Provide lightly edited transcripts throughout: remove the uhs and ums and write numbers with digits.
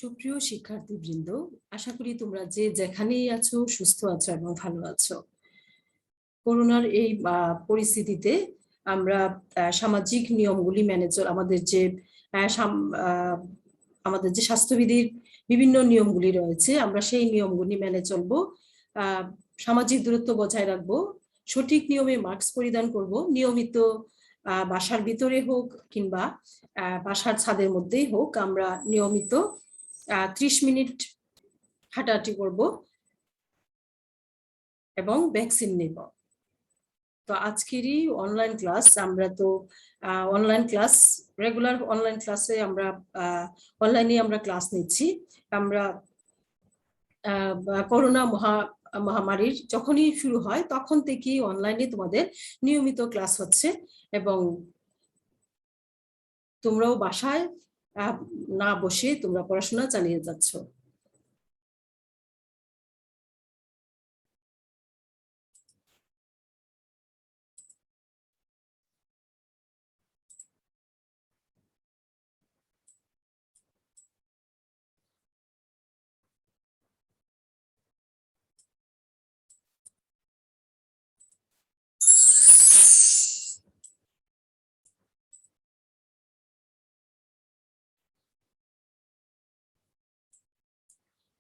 সুপ্রিয় শিক্ষার্থীবৃন্দ, আশা করি তোমরা যে যেখানেই আছো সুস্থ আছো এবং ভালো আছো। করোনার এই পরিস্থিতিতে আমরা সামাজিক নিয়মগুলি মেনে আমাদের যে স্বাস্থ্যবিধির বিভিন্ন নিয়মগুলি রয়েছে, আমরা সেই নিয়মগুলি মেনে চলবো। সামাজিক দূরত্ব বজায় রাখবো, সঠিক নিয়মে মাস্ক পরিধান করব, নিয়মিত বাসার ভিতরে হোক কিংবা বাসার ছাদের মধ্যেই হোক আমরা নিয়মিত 30 মিনিট হাঁটাহাঁটি করব এবং ভ্যাকসিন নেব। তো আজকেরই অনলাইন ক্লাস, আমরা তো রেগুলার অনলাইন ক্লাসে আমরা অনলাইনে আমরা ক্লাস নিচ্ছি। আমরা করোনা মহামারীর যখনই শুরু হয় তখন থেকেই অনলাইনে তোমাদের নিয়মিত ক্লাস হচ্ছে এবং তোমরাও বাসায় না বসে তোমরা পড়াশোনা চালিয়ে যাচ্ছ।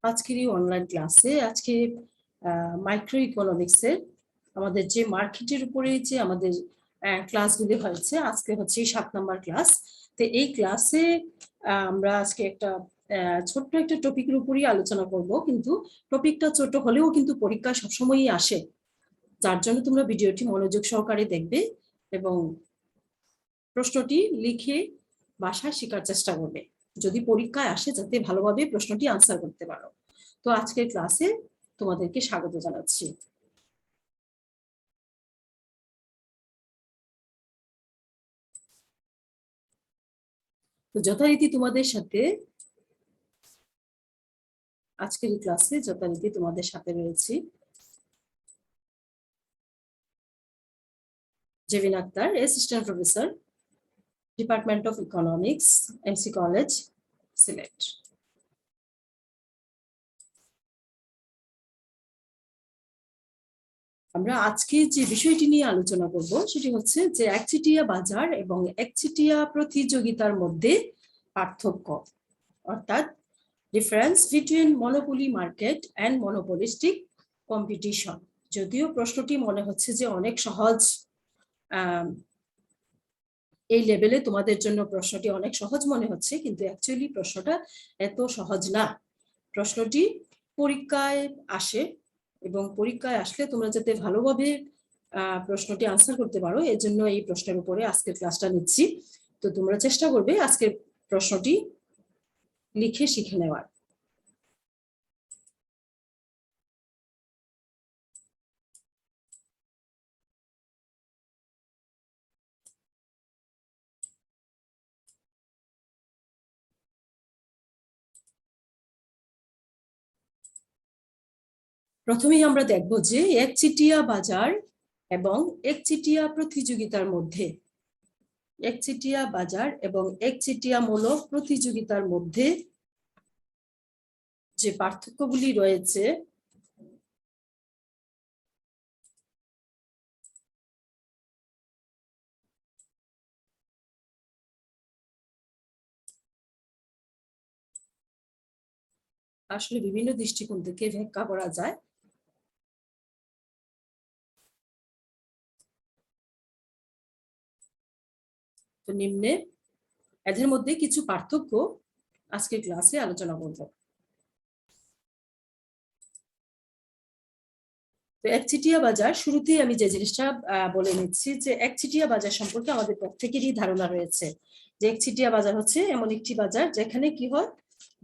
আজকের এই অনলাইন ক্লাসে আজকে মাইক্রো ইকোনমিক্সের আমাদের যে মার্কেটের উপরে যে আমাদের ক্লাসগুলি হয়েছে, আজকে হচ্ছে 7 নম্বর ক্লাস। তো এই ক্লাসে আমরা আজকে একটা ছোট্ট একটা টপিকের উপরই আলোচনা করব, কিন্তু টপিকটা ছোট হলেও কিন্তু পরীক্ষা সবসময়ই আসে, যার জন্য তোমরা ভিডিওটি মনোযোগ সহকারে দেখবে এবং প্রশ্নটি লিখে বাসায় শেখার চেষ্টা করবে, যদি পরীক্ষায় আসে যাতে ভালোভাবে প্রশ্নটি আনসার করতে পারো। তো আজকের ক্লাসে তোমাদেরকে স্বাগত জানাচ্ছি। তো যথারীতি তোমাদের সাথে আজকের এই ক্লাসে যথারীতি তোমাদের সাথে রয়েছি Jebin Akter, assistant professor, department of economics, MC college, Sylhet. আমরা আজকে যে বিষয়টি নিয়ে আলোচনা করব সেটি হচ্ছে যে একচেটিয়া বাজার এবং একচেটিয়া প্রতিযোগিতার মধ্যে পার্থক্য, অর্থাৎ difference between monopoly market and monopolistic competition. যদিও প্রশ্নটি মনে হচ্ছে যে অনেক সহজ, এই লেভেলে তোমাদের জন্য প্রশ্নটি অনেক সহজ মনে হচ্ছে, কিন্তু অ্যাকচুয়ালি প্রশ্নটা এত সহজ না। প্রশ্নটি পরীক্ষায় আসে এবং পরীক্ষায় আসলে তোমরা যাতে ভালোভাবে প্রশ্নটি আনসার করতে পারো, এর জন্য এই প্রশ্নের উপরে আজকের ক্লাসটা নিচ্ছি। তো তোমরা চেষ্টা করবে আজকের প্রশ্নটি লিখে শিখে নেওয়ার। প্রথমেই আমরা দেখব যে একচেটিয়া বাজার এবং একচেটিয়া প্রতিযোগিতার মধ্যে, একচেটিয়া বাজার এবং একচেটিয়ামূলক প্রতিযোগিতার মধ্যে যে পার্থক্যগুলি রয়েছে আসলে বিভিন্ন দৃষ্টিকোণ থেকে ব্যাখ্যা করা যায়। তো নিম্নে এদের মধ্যে কিছু পার্থক্য আজকের ক্লাসে আলোচনা করব। তো একচেটিয়া বাজার, শুরুতেই আমি যে জিনিসটা বলে নিচ্ছি যে একচেটিয়া বাজার সম্পর্কে আমাদের প্রত্যেকেরই ধারণা রয়েছে যে একচেটিয়া বাজার হচ্ছে এমন একটি বাজার যেখানে কি হয়,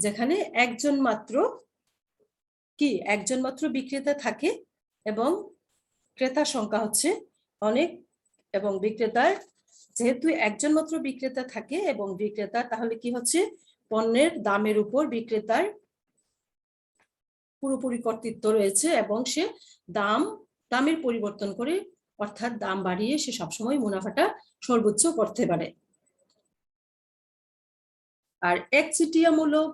যেখানে একজন মাত্র বিক্রেতা থাকে এবং ক্রেতার সংখ্যা হচ্ছে অনেক, এবং বিক্রেতার যেহেতু একজন মাত্র বিক্রেতা থাকে এবং বিক্রেতা তাহলে কি হচ্ছে, পণ্যের দামের উপর বিক্রেতার পুরোপুরি কর্তৃত্ব রয়েছে এবং সে দামের পরিবর্তন করে, অর্থাৎ দাম বাড়িয়ে সে সবসময় মুনাফাটা সর্বোচ্চ করতে পারে। আর একচেটিয়ামূলক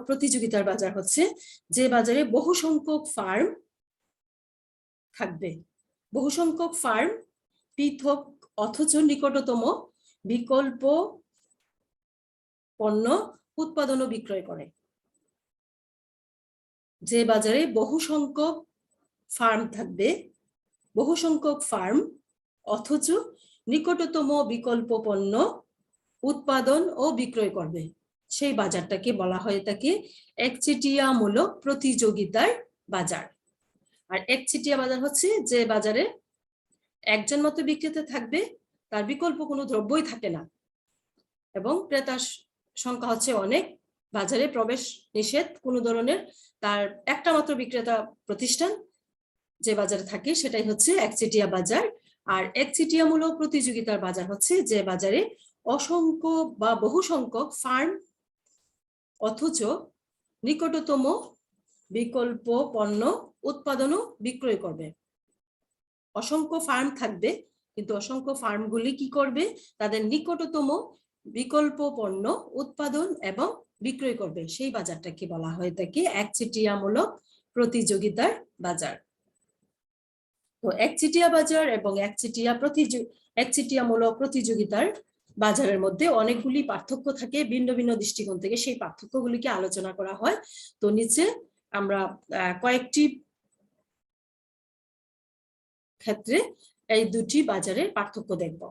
প্রতিযোগিতার বাজার হচ্ছে যে বাজারে বহু সংখ্যক ফার্ম থাকবে। বহু সংখ্যক ফার্ম পৃথক অথচ নিকটতম বিকল্প পণ্য উৎপাদন ও বিক্রয় করে। যে বাজারে বহু সংখ্যক ফার্ম থাকবে, বহু সংখ্যক ফার্ম অথচ নিকটতম বিকল্প পণ্য উৎপাদন ও বিক্রয় করবে, সেই বাজারটাকে বলা হয়ে থাকে একচেটিয়ামূলক প্রতিযোগিতার বাজার। আর একচেটিয়া বাজার হচ্ছে যে বাজারে একজন মাত্র বিক্রেতা থাকবে, তার বিকল্প কোনো দ্রব্যই থাকে না এবং ক্রেতার সংখ্যা হচ্ছে অনেক, বাজারে প্রবেশ নিষেধ কোনো ধরনের, তার একটা মাত্র বিক্রেতা প্রতিষ্ঠান যে বাজারে থাকে সেটাই হচ্ছে একচেটিয়া বাজার। আর একচেটিয়ামূলক প্রতিযোগিতার বাজার হচ্ছে যে বাজারে অসংখ্য বা বহু সংখ্যক ফার্ম অথচ নিকটতম বিকল্প পণ্য উৎপাদন ও বিক্রয় করবে। অসংখ্য ফার্ম থাকবে কিন্তু অসংখ্য ফার্মগুলি কি করবে, তাদের নিকটতম বিকল্প পণ্য উৎপাদন এবং বিক্রয় করবে, সেই বাজারটাকে বলা হয় থাকে একচেটিয়ামূলক প্রতিযোগিতার বাজার। তো একচেটিয়া বাজার এবং একচেটিয়ামূলক প্রতিযোগিতার বাজারের মধ্যে অনেকগুলি পার্থক্য থাকে, ভিন্ন ভিন্ন দৃষ্টিকোণ থেকে সেই পার্থক্যগুলিকে আলোচনা করা হয়। তো নিচে আমরা কয়েকটি ক্ষেত্রে এই দুটি বাজারের পার্থক্য দেখব।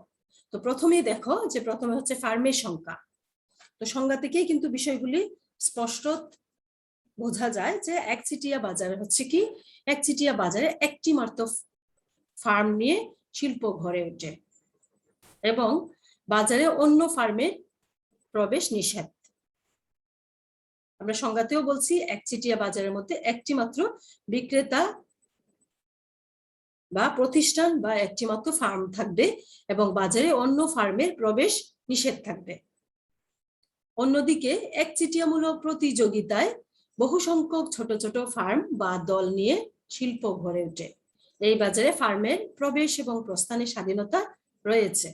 তো প্রথমেই দেখো যে প্রথমে হচ্ছে ফার্মের সংখ্যা। তো সংজ্ঞা থেকেই কিন্তু বিষয়গুলি স্পষ্ট বোঝা যায় যে একচেটিয়া বাজারে হচ্ছে কি, একচেটিয়া বাজারে একটি মাত্র ফার্ম নিয়ে শিল্প গড়ে ওঠে এবং বাজারে অন্য ফার্মের প্রবেশ নিষেধ। আমরা সংজ্ঞাতেও বলছি একচেটিয়া বাজারের মধ্যে একটি মাত্র বিক্রেতা বা প্রতিষ্ঠান বা একটি মাত্র ফার্ম থাকবে এবং বাজারে অন্য ফার্মের প্রবেশ নিষেধ থাকবে। অন্যদিকে একচেটিয়ামূলক প্রতিযোগিতায় বহু সংখ্যক ছোট ছোট ফার্ম বা দল নিয়ে শিল্প গড়ে ওঠে। এই বাজারে ফার্মের প্রবেশ এবং প্রস্থানের স্বাধীনতা রয়েছে।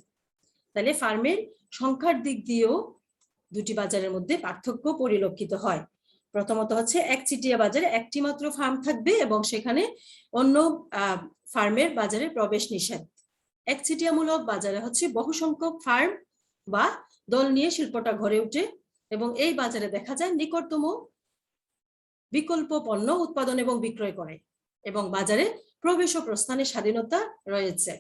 তাহলে ফার্মের সংখ্যার দিক দিয়েও দুটি বাজারের মধ্যে পার্থক্য পরিলক্ষিত হয়। প্রথমত হচ্ছে একচেটিয়া বাজারে একটি মাত্র ফার্ম থাকবে এবং সেখানে অন্য ফার্মের বাজারে প্রবেশ নিষেধ। একচেটিয়ামূলক বাজারে হচ্ছে বহু সংখ্যক ফার্ম বা দল নিয়ে শিল্পটা গড়ে ওঠে এবং এই বাজারে দেখা যায় নিকটতম বিকল্প পণ্য উৎপাদন এবং বিক্রয় করে এবং বাজারে প্রবেশ ও প্রস্থানের স্বাধীনতা রয়েছে।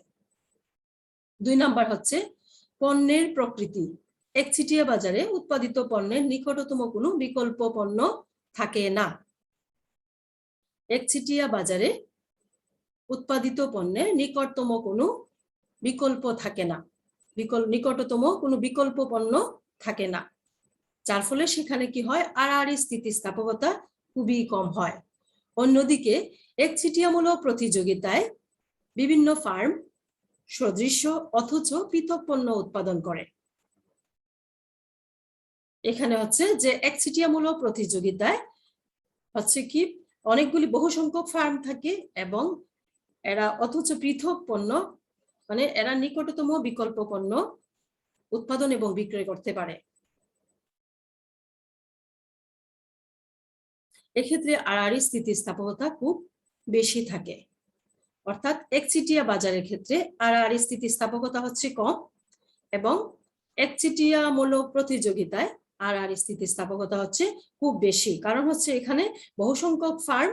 2 নাম্বার হচ্ছে পণ্যের প্রকৃতি। একচেটিয়া বাজারে উৎপাদিত পণ্যের নিকটতম কোনো বিকল্প পণ্য থাকে না। একচেটিয়া বাজারে উৎপাদিত পণ্যের নিকটতম কোনো বিকল্প থাকে না, নিকটতম কোনো বিকল্প পণ্য থাকে না, যার ফলে সেখানে কি হয়, আড়াআড়ি স্থিতিস্থাপকতা খুবই কম হয়। অন্যদিকে একচেটিয়ামূলক প্রতিযোগিতায় বিভিন্ন ফার্ম সদৃশ্য অথচ পৃথক পণ্য উৎপাদন করে। এখানে হচ্ছে যে একচেটিয়ামূলক প্রতিযোগিতায় হচ্ছে কি অনেকগুলি বহু সংখ্যক ফার্ম থাকে এবং এরা অথচ পৃথক পণ্য মানে এরা নিকটতম বিকল্প পণ্য উৎপাদন এবং বিক্রয় করতে পারে। এক্ষেত্রে আড়াআড়ি স্থিতিস্থাপকতা খুব বেশি থাকে, অর্থাৎ একচেটিয়া বাজারের ক্ষেত্রে আড়াআড়ি স্থিতিস্থাপকতা হচ্ছে কম এবং একচেটিয়ামূলক প্রতিযোগিতায় আড়াআড়ি স্থিতিস্থাপকতা হচ্ছে খুব বেশি। কারণ হচ্ছে এখানে বহু সংখ্যক ফার্ম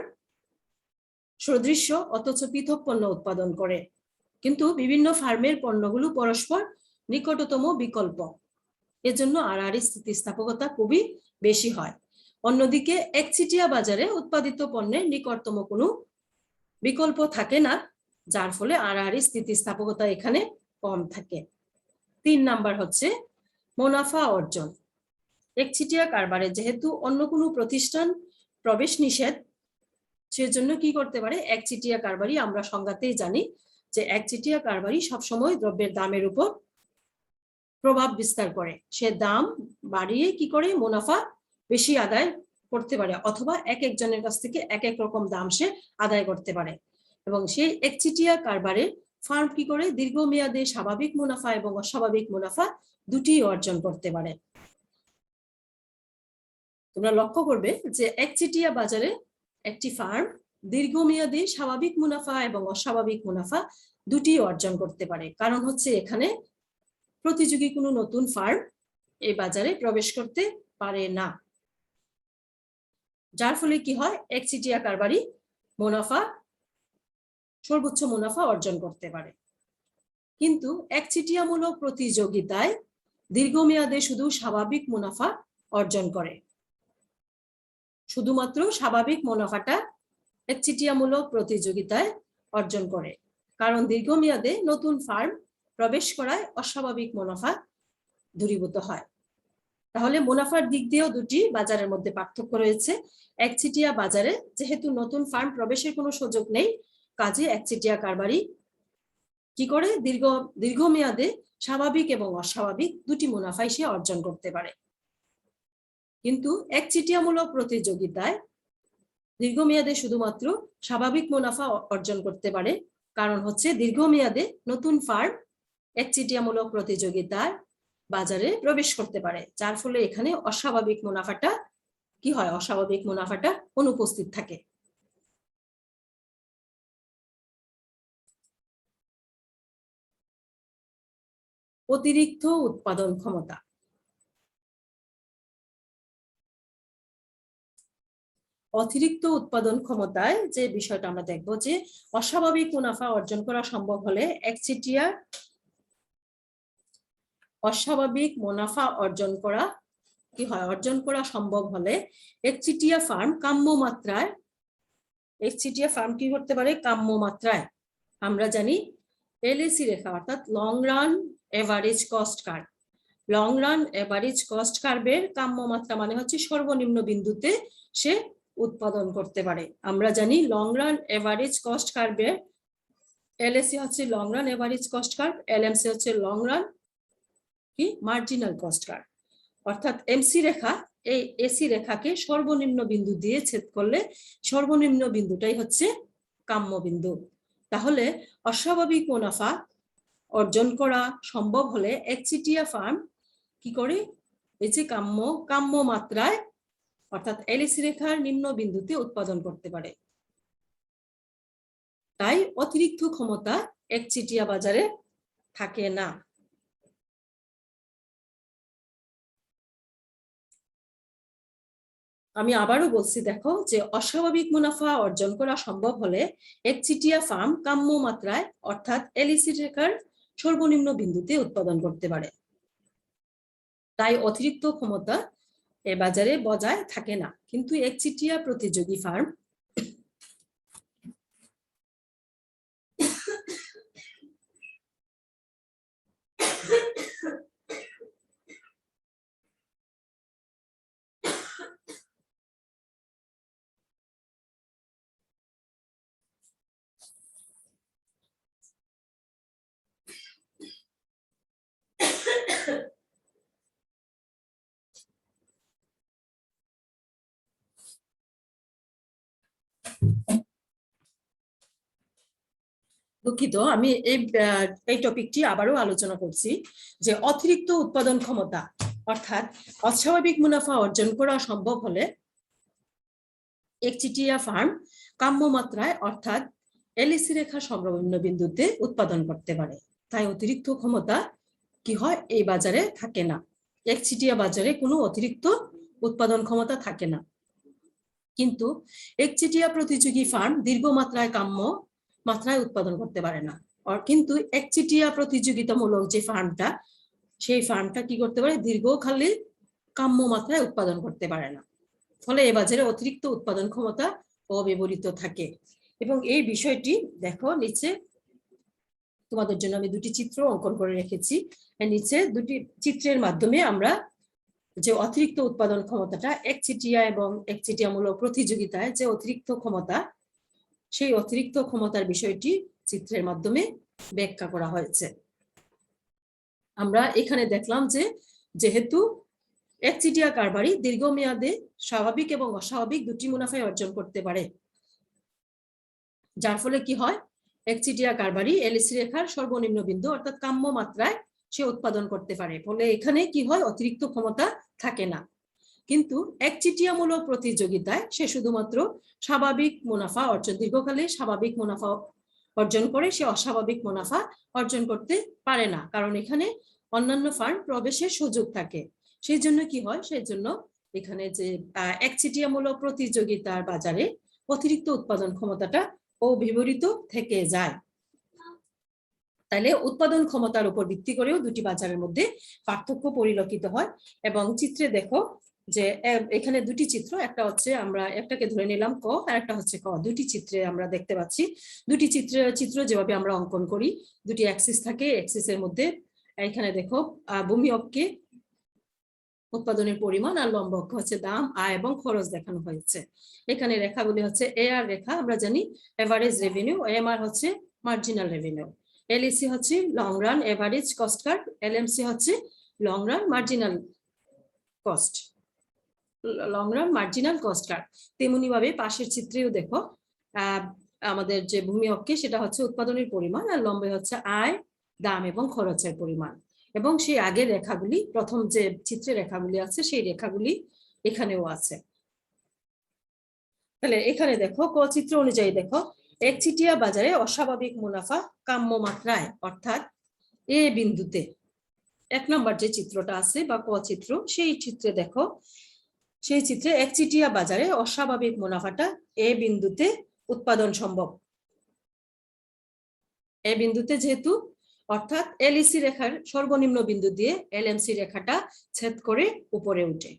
সদৃশ্য অথচ পৃথক পণ্য উৎপাদন করে, কিন্তু বিভিন্ন ফার্মের পণ্যগুলো পরস্পর নিকটতম বিকল্প, এজন্য আড়াআড়ি স্থিতিস্থাপকতা খুবই বেশি হয়। অন্যদিকে একচেটিয়া বাজারে উৎপাদিত পণ্যের নিকটতম কোনো বিকল্প থাকে না, যার ফলে আড়াআড়ি স্থিতিস্থাপকতা এখানে কম থাকে। 3 নাম্বার হচ্ছে মুনাফা অর্জন। একচেটিয়া কারবারে যেহেতু অন্য কোনো প্রতিষ্ঠান প্রবেশ নিষেধ, সেজন্য কি করতে পারে একচেটিয়া কারবারি, আমরা সংজ্ঞাতেই জানি যে একচেটিয়া কারবারি সবসময় দ্রব্যের দামের উপর প্রভাব বিস্তার করে, সে দাম বাড়িয়ে কি করে মুনাফা বেশি আদায় করতে পারে অথবা এক একজনের কাছ থেকে এক এক রকম দাম সে আদায় করতে পারে এবং সেই একচেটিয়া কারবারে ফার্ম কি করে দীর্ঘমেয়াদে স্বাভাবিক মুনাফা এবং অস্বাভাবিক মুনাফা দুটি অর্জন করতে পারে। তোমরা লক্ষ্য করবে যে একচেটিয়া বাজারে একটি ফার্ম দীর্ঘমেয়াদী স্বাভাবিক মুনাফা এবং অস্বাভাবিক মুনাফা দুটি অর্জন করতে পারে, কারণ হচ্ছে এখানে প্রতিযোগী কোনো নতুন ফার্ম এই বাজারে প্রবেশ করতে পারে না, যার ফলে কি হয় একচেটিয়া কারবারি সর্বোচ্চ মুনাফা অর্জন করতে পারে। কিন্তু একচেটিয়ামূলক প্রতিযোগিতায় দীর্ঘমেয়াদে শুধু স্বাভাবিক মুনাফা অর্জন করে, শুধুমাত্র স্বাভাবিক মুনাফাটা একচেটিয়ামূলক প্রতিযোগিতায় অর্জন করে, কারণ দীর্ঘমেয়াদে নতুন ফার্ম প্রবেশ করায় অস্বাভাবিক মুনাফা দূরীভূত হয়। তাহলে মুনাফার দিক দিয়েও দুটি বাজারের মধ্যে পার্থক্য রয়েছে। একচেটিয়া বাজারে যেহেতু নতুন ফার্ম প্রবেশের কোনো সুযোগ নেই, কাজে একচেটিয়া কারবারি কি করে দীর্ঘমেয়াদে স্বাভাবিক এবং অস্বাভাবিক দুটি মুনাফাই সে অর্জন করতে পারে। কিন্তু একচেটিয়ামূলক প্রতিযোগিতায় দীর্ঘমেয়াদে শুধুমাত্র স্বাভাবিক মুনাফা অর্জন করতে পারে, কারণ হচ্ছে দীর্ঘমেয়াদে নতুন ফার্ম একচেটিয়ামূলক প্রতিযোগিতায় বাজারে প্রবেশ করতে পারে, যার ফলে এখানে অস্বাভাবিক মুনাফাটা কি হয়, অস্বাভাবিক মুনাফাটা অনুপস্থিত থাকে। অতিরিক্ত উৎপাদন ক্ষমতা। অতিরিক্ত উৎপাদন ক্ষমতায় যে বিষয়টা আমরা দেখব যে অস্বাভাবিক মুনাফা অর্জন করা সম্ভব হলে অস্বাভাবিক মুনাফা অর্জন করা সম্ভব হলে একচেটিয়া ফার্ম কি করতে পারে, কাম্য মাত্রায় আমরা জানি এলএসি রেখা অর্থাৎ long run average cost curve. Long run average cost কার্ভের কাম্য মাত্রা মানে হচ্ছে সর্বনিম্ন বিন্দুতে সে উৎপাদন করতে পারে। আমরা জানি লং রান এভারেজ কস্ট কার্ভের এলএসি হচ্ছে long run average cost curve, LMC হচ্ছে লং রান কি মার্জিনাল কস্ট কার্ভ। অর্থাৎ এমসি রেখা এই এসি রেখাকে সর্বনিম্ন বিন্দু দিয়ে ছেদ করলে সর্বনিম্ন বিন্দুটাই হচ্ছে কাম্য বিন্দু। তাহলে অস্বাভাবিক মুনাফা অর্জন করা সম্ভব হলে একচেটিয়া ফার্ম কি করে, এই যে কাম্য মাত্রায় অর্থাৎ এলএসি রেখার নিম্ন বিন্দুতে উৎপাদন করতে পারে। তাই অতিরিক্ত ক্ষমতা একচেটিয়া বাজারে থাকে না। আমি আবারও বলছি, দেখো যে অস্বাভাবিক মুনাফা অর্জন করা সম্ভব হলে একচেটিয়া ফার্ম কাম্য মাত্রায় অর্থাৎ এলএসি রেখার সর্বনিম্ন বিন্দুতে উৎপাদন করতে পারে। তাই অতিরিক্ত ক্ষমতা এ বাজারে বজায় থাকে না। কিন্তু একচেটিয়া প্রতিযোগী ফার্ম দুঃখিত, আমি এই টপিকটি আবারও আলোচনা করছি যে অতিরিক্ত উৎপাদন ক্ষমতা অর্থাৎ অস্বাভাবিক মুনাফা অর্জন করা সম্ভব হলে একচেটিয়া ফার্ম কাম্য মাত্রায় অর্থাৎ এলএসি রেখা সর্বনিম্ন বিন্দুতে উৎপাদন করতে পারে। তাই অতিরিক্ত ক্ষমতা কি হয়, এই বাজারে থাকে না। একচেটিয়া বাজারে কোনো অতিরিক্ত উৎপাদন ক্ষমতা থাকে না। কিন্তু একচেটিয়া প্রতিযোগী ফার্ম দীর্ঘ মাত্রায় কাম্য মাত্রায় উৎপাদন করতে পারে না। কিন্তু একচেটিয়া প্রতিযোগিতামূলক যে ফার্মটা, সেই ফার্মটা কি করতে পারে, দীর্ঘকালে কাম্য মাত্রায় উৎপাদন করতে পারে না। ফলে এ বাজারে অতিরিক্ত উৎপাদন ক্ষমতা অব্যবহৃত থাকে। এবং এই বিষয়টি দেখো নিচে তোমাদের জন্য আমি দুটি চিত্র অঙ্কন করে রেখেছি। নিচে দুটি চিত্রের মাধ্যমে আমরা যে অতিরিক্ত উৎপাদন ক্ষমতাটা একচেটিয়া এবং একচেটিয়ামূলক প্রতিযোগিতায় যে অতিরিক্ত ক্ষমতা, সেই অতিরিক্ত ক্ষমতার বিষয়টি চিত্রের মাধ্যমে ব্যাখ্যা করা হয়েছে। আমরা এখানে দেখলাম যে যেহেতু একচেটিয়া কারবারি দীর্ঘমেয়াদে স্বাভাবিক এবং অস্বাভাবিক দুটি মুনাফায় অর্জন করতে পারে, যার ফলে কি হয়, একচেটিয়া কারবারি এলএসি রেখার সর্বনিম্ন বিন্দু অর্থাৎ কাম্য মাত্রায় সে উৎপাদন করতে পারে, ফলে এখানে কি হয়, অতিরিক্ত ক্ষমতা থাকে না। কিন্তু একচেটিয়ামূলক প্রতিযোগিতায় সে শুধুমাত্র স্বাভাবিক মুনাফা অর্জন, দীর্ঘকালে স্বাভাবিক মুনাফা অর্জন করে, সে অস্বাভাবিক মুনাফা অর্জন করতে পারে না, কারণ এখানে অন্যান্য ফার্ম প্রবেশের সুযোগ থাকে। সেই জন্য কি হয়, সেই জন্য এখানে যে একচেটিয়ামূলক প্রতিযোগিতার বাজারে অতিরিক্ত উৎপাদন ক্ষমতাটা অবিবরিত থেকে যায়। তাহলে উৎপাদন ক্ষমতার উপর ভিত্তি করেও দুটি বাজারের মধ্যে পার্থক্য পরিলক্ষিত হয়। এবং চিত্রে দেখো যে এখানে দুটি চিত্র, একটা হচ্ছে আমরা একটাকে ধরে নিলাম ক, আর একটা হচ্ছে ক। দুটি চিত্রে আমরা দেখতে পাচ্ছি, দুটি চিত্র যেভাবে আমরা অঙ্কন করি, দুটি অ্যাক্সিস থাকে, অ্যাক্সিসের মধ্যে এখানে দেখো ভূমি অক্ষে উৎপাদনের পরিমাণ আর লম্ব অক্ষ হচ্ছে দাম, আয় এবং খরচ দেখানো হয়েছে। এখানে রেখাগুলি হচ্ছে এ আর রেখা, আমরা জানি এভারেজ রেভিনিউ, এম আর হচ্ছে মার্জিনাল রেভিনিউ, এলইসি হচ্ছে long run average cost curve, LMC হচ্ছে long run marginal cost, long run marginal cost curve. তেমনি ভাবে পাশের চিত্রেও দেখো আমাদের যে ভূমি অক্ষে সেটা হচ্ছে উৎপাদনের পরিমাণ, আর লম্বে হচ্ছে আয়, দাম এবং খরচের পরিমাণ। এবং সেই আগের রেখাগুলি, প্রথম যে চিত্রে রেখাগুলি আছে সেই রেখাগুলি এখানেও আছে। তাহলে এখানে দেখো ক চিত্র অনুযায়ী দেখো, একচেটিয়া বাজারে অস্বাভাবিক মুনাফা কাম্য মাত্রায় অর্থাৎ এ বিন্দুতে, এক নম্বর যে চিত্রটা আছে বা ক চিত্র, সেই চিত্রে দেখো, সেই চিত্রে একচেটিয়া বাজারে অস্বাভাবিক মুনাফাটা এ বিন্দুতে উৎপাদন সম্ভব। এ বিন্দুতে যেহেতু, অর্থাৎ এলইসি রেখার সর্বনিম্ন বিন্দু দিয়ে এলএমসি রেখাটা ছেদ করে উপরে উঠে,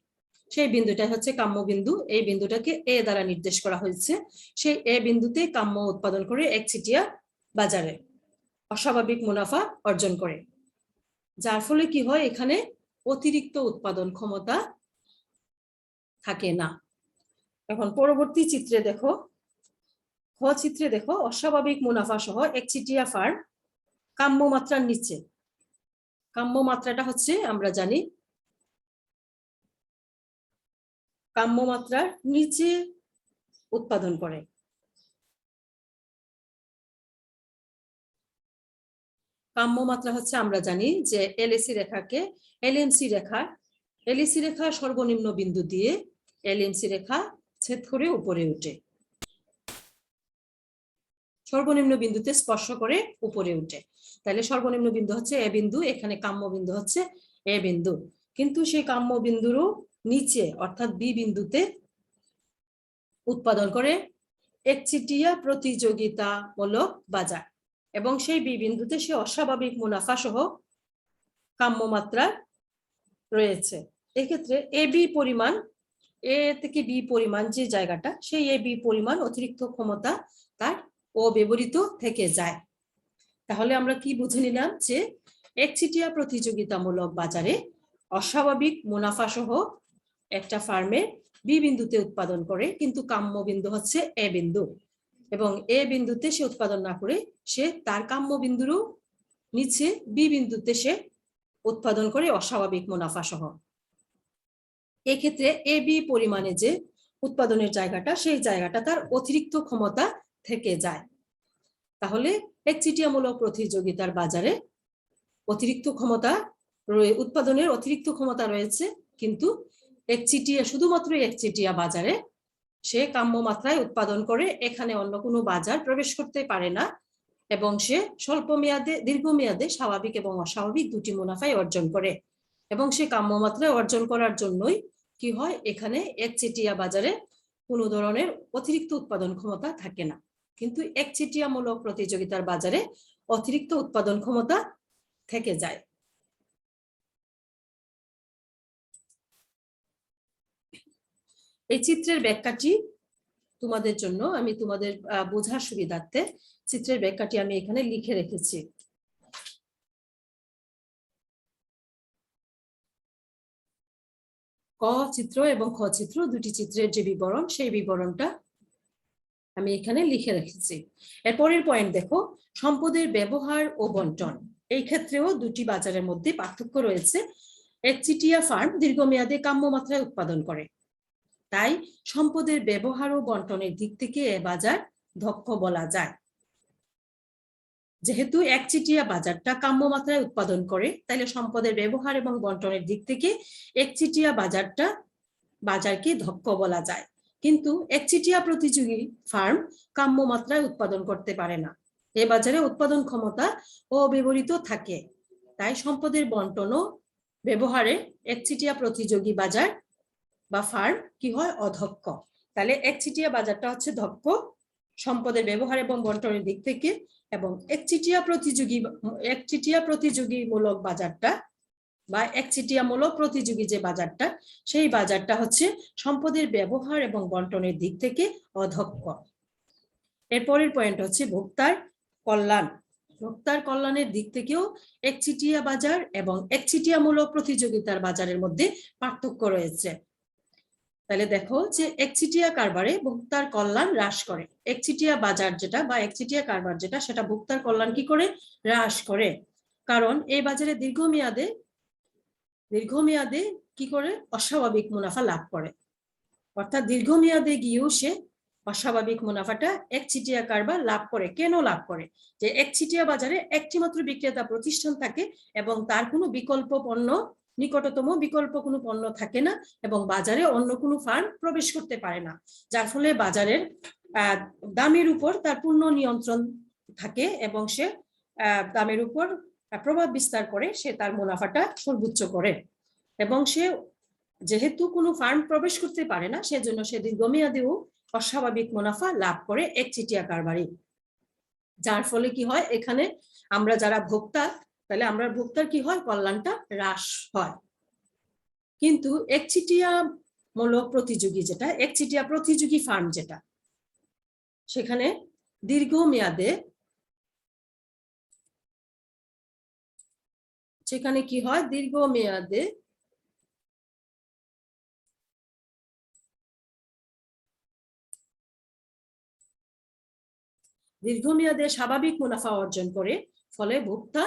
সেই বিন্দুটা হচ্ছে কাম্য বিন্দু। এই বিন্দুটাকে এ দ্বারা নির্দেশ করা হয়েছে। সেই এ বিন্দুতে কাম্য উৎপাদন করে একচেটিয়া বাজারে অস্বাভাবিক মুনাফা অর্জন করে, যার ফলে কি হয়, এখানে অতিরিক্ত উৎপাদন ক্ষমতা থাকে না। এখন পরবর্তী চিত্রে দেখো, খ চিত্রে দেখো, অস্বাভাবিক মুনাফা সহ একচেটিয়া ফার্ম কাম্য মাত্রার নিচে, কাম্য মাত্রাটা হচ্ছে আমরা জানি কাম্য মাত্রার নিচে উৎপাদন করে। কাম্য মাত্রা হচ্ছে আমরা জানি যে এলএসি রেখাকে এলএমসি রেখা, এলএসি রেখা সর্বনিম্ন বিন্দু দিয়ে এলএমসি রেখা ছেদ করে উপরে উঠে, সর্বনিম্ন বিন্দুতে স্পর্শ করে উপরে উঠে। তাহলে সর্বনিম্ন বিন্দু হচ্ছে এ বিন্দু, এখানে কাম্য বিন্দু হচ্ছে এ বিন্দু, কিন্তু সেই কাম্য বিন্দুরও নিচে অর্থাৎ বি বিন্দুতে উৎপাদন করে একচেটিয়া প্রতিযোগিতামূলক বাজার, এবং সেই বি বিন্দুতে সে অস্বাভাবিক মুনাফা সহ কাম্য মাত্রা রয়েছে। এক্ষেত্রে এ বি পরিমাণ, এ থেকে বি পরিমাণ যে জায়গাটা, সেই এ বি পরিমাণ অতিরিক্ত ক্ষমতা তার অব্যবহৃত থেকে যায়। তাহলে আমরা কি বুঝে নিলাম যে একচেটিয়া প্রতিযোগিতামূলক বাজারে অস্বাভাবিক মুনাফা সহ একটা ফার্মে বি বিন্দুতে উৎপাদন করে, কিন্তু কাম্য বিন্দু হচ্ছে এ বিন্দু, এবং এ বিন্দুতে সে উৎপাদন না করে সে তার কাম্য বিন্দুরও নিচে বি বিন্দুতে সে উৎপাদন করে অস্বাভাবিক মুনাফা সহ। এক্ষেত্রে এ বি পরিমাণে যে উৎপাদনের জায়গাটা, সেই জায়গাটা তার অতিরিক্ত ক্ষমতা থেকে যায়। তাহলে একচেটিয়ামূলক প্রতিযোগিতার বাজারে অতিরিক্ত ক্ষমতা, উৎপাদনের অতিরিক্ত ক্ষমতা রয়েছে, কিন্তু একচেটিয়া, শুধুমাত্র একচেটিয়া বাজারে সে কাম্য মাত্রায় উৎপাদন করে, এখানে অন্য কোনো বাজার প্রবেশ করতে পারে না, এবং সে স্বল্প মেয়াদে, দীর্ঘমেয়াদে স্বাভাবিক এবং অস্বাভাবিক দুটি মুনাফাই অর্জন করে। এবং সে কাম্য মাত্রায় অর্জন করার জন্যই কি হয়, এখানে একচেটিয়া বাজারে কোনো ধরনের অতিরিক্ত উৎপাদন ক্ষমতা থাকে না, কিন্তু একচেটিয়ামূলক প্রতিযোগিতার বাজারে অতিরিক্ত উৎপাদন ক্ষমতা থেকে যায়। এই চিত্রের ব্যাখ্যাটি তোমাদের জন্য, আমি তোমাদের বোঝার সুবিধার্থে চিত্রের ব্যাখ্যাটি আমি এখানে লিখে রেখেছি। ক চিত্র এবং খ চিত্র, দুটি চিত্রের যে বিবরণ, সেই বিবরণটা আমি এখানে লিখে রেখেছি। এরপরের পয়েন্ট দেখো, সম্পদের ব্যবহার ও বন্টন। এই ক্ষেত্রেও দুটি বাজারের মধ্যে পার্থক্য রয়েছে। একচেটিয়া ফার্ম দীর্ঘমেয়াদে কাম্য মাত্রায় উৎপাদন করে, তাই সম্পদের ব্যবহার ও বন্টনের দিক থেকে এ বাজার দক্ষ বলা যায়। যেহেতু একচেটিয়া বাজারটা কাম্য মাত্রায় উৎপাদন করে, তাহলে সম্পদের ব্যবহার এবং বন্টনের দিক থেকে একচেটিয়া বাজারকে ধক্ক বলা যায়। কিন্তু একচেটিয়া প্রতিযোগী ফার্ম কাম্য মাত্রায় উৎপাদন করতে পারে না। এ বাজারে উৎপাদন ক্ষমতা অব্যবহৃত থাকে, তাই সম্পদের বন্টন ও ব্যবহারে একচেটিয়া প্রতিযোগী বাজার বা ফার্ম কি হয়, অধক্ষ। তাহলে একচেটিয়া বাজারটা হচ্ছে ধক্ষ সম্পদের ব্যবহার এবং বন্টনের দিক থেকে, এবং একচেটিয়া প্রতিযোগীমূলক বাজারটা বা একচেটিয়ামূলক প্রতিযোগী যে বাজারটা, সেই বাজারটা হচ্ছে সম্পদের ব্যবহার এবং বন্টনের দিক থেকে অধক্ষ। এরপরের পয়েন্ট হচ্ছে ভোক্তার কল্যাণ। ভোক্তার কল্যাণের দিক থেকেও একচেটিয়া বাজার এবং একচেটিয়ামূলক প্রতিযোগিতার বাজারের মধ্যে পার্থক্য রয়েছে। তাহলে দেখো যে একচেটিয়া কারবারে ভোক্তার কল্যাণ হ্রাস করে। একচেটিয়া বাজার যেটা বা একচেটিয়া কারবার যেটা, সেটা ভোক্তার কল্যাণ কি করে, হ্রাস করে। কারণ এই বাজারে দীর্ঘমেয়াদে কি করে, অস্বাভাবিক মুনাফা লাভ করে। অর্থাৎ দীর্ঘমেয়াদে গিয়েও সে অস্বাভাবিক মুনাফাটা একচেটিয়া কারবার লাভ করে। কেন লাভ করে? যে একচেটিয়া বাজারে একটি মাত্র বিক্রেতা প্রতিষ্ঠান থাকে এবং তার কোনো নিকটতম বিকল্প কোনো পণ্য থাকে না, এবং বাজারে অন্য কোনো ফার্ম প্রবেশ করতে পারে না, যার ফলে বাজারের দামের উপর তার পূর্ণ নিয়ন্ত্রণ থাকে এবং সে দামের উপর প্রভাব বিস্তার করে, সে তার মুনাফাটা সর্বোচ্চ করে। এবং সে যেহেতু কোনো ফার্ম প্রবেশ করতে পারে না, সেজন্য সে দীর্ঘমেয়াদেও অস্বাভাবিক মুনাফা লাভ করে একচেটিয়া কারবারে। যার ফলে কি হয়, এখানে আমরা যারা ভোক্তা, তাহলে আমরা ভোক্তার কি হয়, কল্যাণটা হ্রাস হয়। কিন্তু একচেটিয়ামূলক প্রতিযোগী যেটা, একচেটিয়া প্রতিযোগী ফার্ম যেটা, সেখানে সেখানে কি হয়, দীর্ঘমেয়াদে স্বাভাবিক মুনাফা অর্জন করে, ফলে ভোক্তা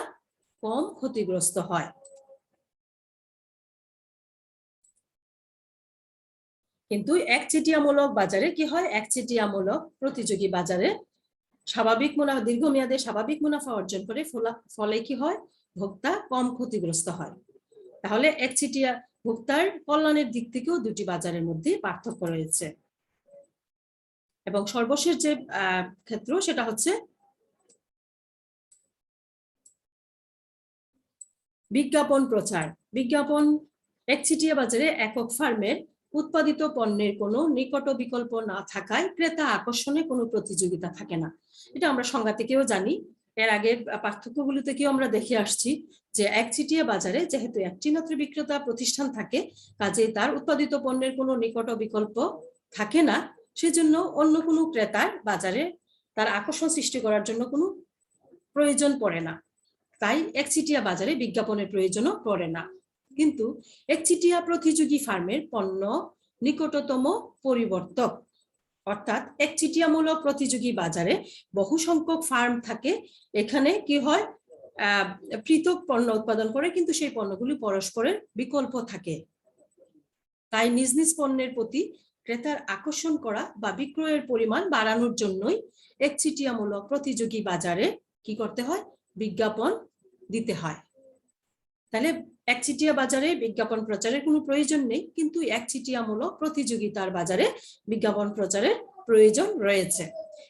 কম ক্ষতিগ্রস্ত হয়। কিন্তু একচেটিয়ামূলক বাজারে কি হয়, একচেটিয়ামূলক প্রতিযোগী বাজারে দীর্ঘমেয়াদে স্বাভাবিক মুনাফা অর্জন করে, ফলে কি হয়, ভোক্তা কম ক্ষতিগ্রস্ত হয়। তাহলে একচেটিয়া ভোক্তার কল্যাণের দিক থেকেও দুটি বাজারের মধ্যে পার্থক্য রয়েছে। এবং সর্বশেষ যে ক্ষেত্র, সেটা হচ্ছে বিজ্ঞাপন প্রচার। একচেটিয়া বাজারে একক ফার্মের উৎপাদিত পণ্যের কোনো নিকট বিকল্প না থাকায় ক্রেতা আকর্ষণে কোনো প্রতিযোগিতা থাকে না। এটা আমরা সংজ্ঞা থেকেও জানি, এর আগে পার্থক্যগুলো থেকেও আমরা দেখে আসছি যে একচেটিয়া বাজারে যেহেতু একটি মাত্র বিক্রেতা প্রতিষ্ঠান থাকে, কাজে তার উৎপাদিত পণ্যের কোনো নিকট বিকল্প থাকে না, সেজন্য অন্য কোনো ক্রেতার বাজারে তার আকর্ষণ সৃষ্টি করার জন্য কোনো প্রয়োজন পড়ে না। তাই একচেটিয়া বাজারে বিজ্ঞাপনের প্রয়োজনও পড়ে না। কিন্তু একচেটিয়া প্রতিযোগী ফার্মের পণ্য নিকটতম পরিবর্তক, অর্থাৎ একচেটিয়ামূলক প্রতিযোগী বাজারে বহু সংখ্যক ফার্ম থাকে। এখানে কি হয়, পৃথক পণ্য উৎপাদন করে, কিন্তু সেই পণ্যগুলি পরস্পরের বিকল্প থাকে। তাই নিজ নিজ পণ্যের প্রতি ক্রেতার আকর্ষণ করা বা বিক্রয়ের পরিমাণ বাড়ানোর জন্যই একচেটিয়ামূলক প্রতিযোগী বাজারে কি করতে হয়, বিজ্ঞাপন দিতে হয়। তাহলে একচেটিয়া বাজারে বিজ্ঞাপন প্রচারের কোনো প্রয়োজন নেই, কিন্তু একচেটিয়ামূলক প্রতিযোগিতার বাজারে বিজ্ঞাপন প্রচারের প্রয়োজন রয়েছে।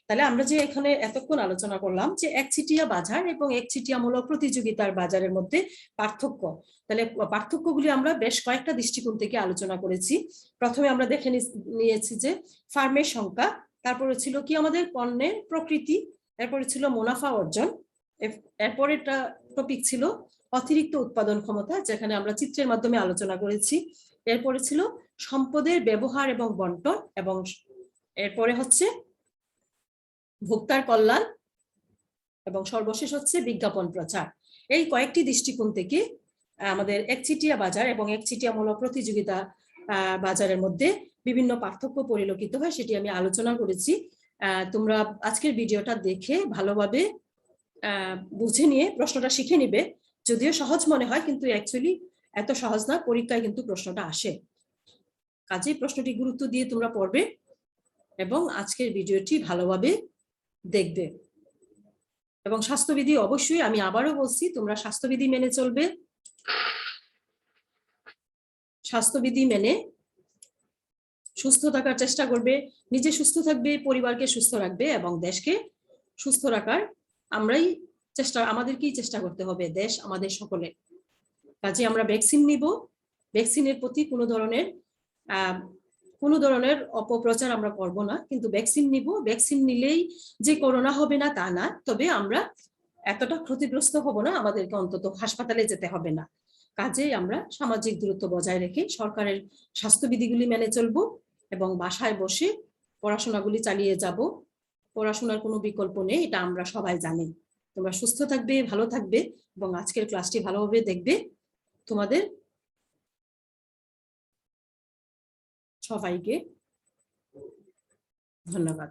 তাহলে আমরা যে এখানে এতক্ষণ আলোচনা করলাম যে একচেটিয়া বাজার এবং একচেটিয়ামূলক প্রতিযোগিতার বাজারের মধ্যে পার্থক্য, তাহলে পার্থক্যগুলি আমরা বেশ কয়েকটা দৃষ্টিকোণ থেকে আলোচনা করেছি। প্রথমে আমরা দেখে নিয়েছি যে ফার্মের সংখ্যা, তারপরে ছিল কি আমাদের পণ্যের প্রকৃতি, এরপরে ছিল মুনাফা অর্জন, এরপরেরটা টপিক ছিল অতিরিক্ত উৎপাদন ক্ষমতা, যেখানে আমরা চিত্রের মাধ্যমে আলোচনা করেছি। এরপরে ছিল সম্পদের ব্যবহার এবং বন্টন, এবং এরপরে হচ্ছে ভোক্তার কল্যাণ, এবং সর্বশেষ হচ্ছে বিজ্ঞাপন প্রচার। এই কয়েকটি দৃষ্টিকোণ থেকে আমাদের একচেটিয়া বাজার এবং একচেটিয়ামূলক প্রতিযোগিতা বাজারের মধ্যে বিভিন্ন পার্থক্য পরিলক্ষিত হয়, সেটি আমি আলোচনা করেছি। তোমরা আজকের ভিডিওটা দেখে ভালোভাবে বুঝে নিয়ে প্রশ্নটা শিখে নিবে। যদিও সহজ মনে হয়, কিন্তু অ্যাকচুয়ালি এত সহজ না, পরীক্ষায় কিন্তু প্রশ্নটা আসে। কাজেই প্রশ্নটি গুরুত্ব দিয়ে তোমরা পড়বে এবং আজকের ভিডিওটি ভালোভাবে দেখবে। এবং স্বাস্থ্যবিধি অবশ্যই, আমি আবারও বলছি, তোমরা স্বাস্থ্যবিধি মেনে চলবে। স্বাস্থ্যবিধি মেনে সুস্থ থাকার চেষ্টা করবে, নিজে সুস্থ থাকবে, পরিবারকে সুস্থ রাখবে এবং দেশকে সুস্থ রাখার আমাদেরকেই চেষ্টা করতে হবে, দেশ আমাদের সকলে। কাজে আমরা ভ্যাকসিন নিব, ভ্যাকসিনের প্রতি কোনো ধরনের অপপ্রচার আমরা করব না, কিন্তু ভ্যাকসিন নিব, ভ্যাকসিন নিলেই যে করোনা হবে না তা না, তবে আমরা এতটা ক্ষতিগ্রস্ত হব না, আমাদেরকে অন্তত হাসপাতালে যেতে হবে না। কাজেই আমরা সামাজিক দূরত্ব বজায় রেখে সরকারের স্বাস্থ্যবিধিগুলি মেনে চলবো এবং বাসায় বসে পড়াশোনাগুলি চালিয়ে যাব। পড়াশোনার কোনো বিকল্প নেই, এটা আমরা সবাই জানি। তোমরা সুস্থ থাকবে, ভালো থাকবে এবং আজকের ক্লাসটি ভালোভাবে দেখবে। তোমাদের সবাইকে ধন্যবাদ।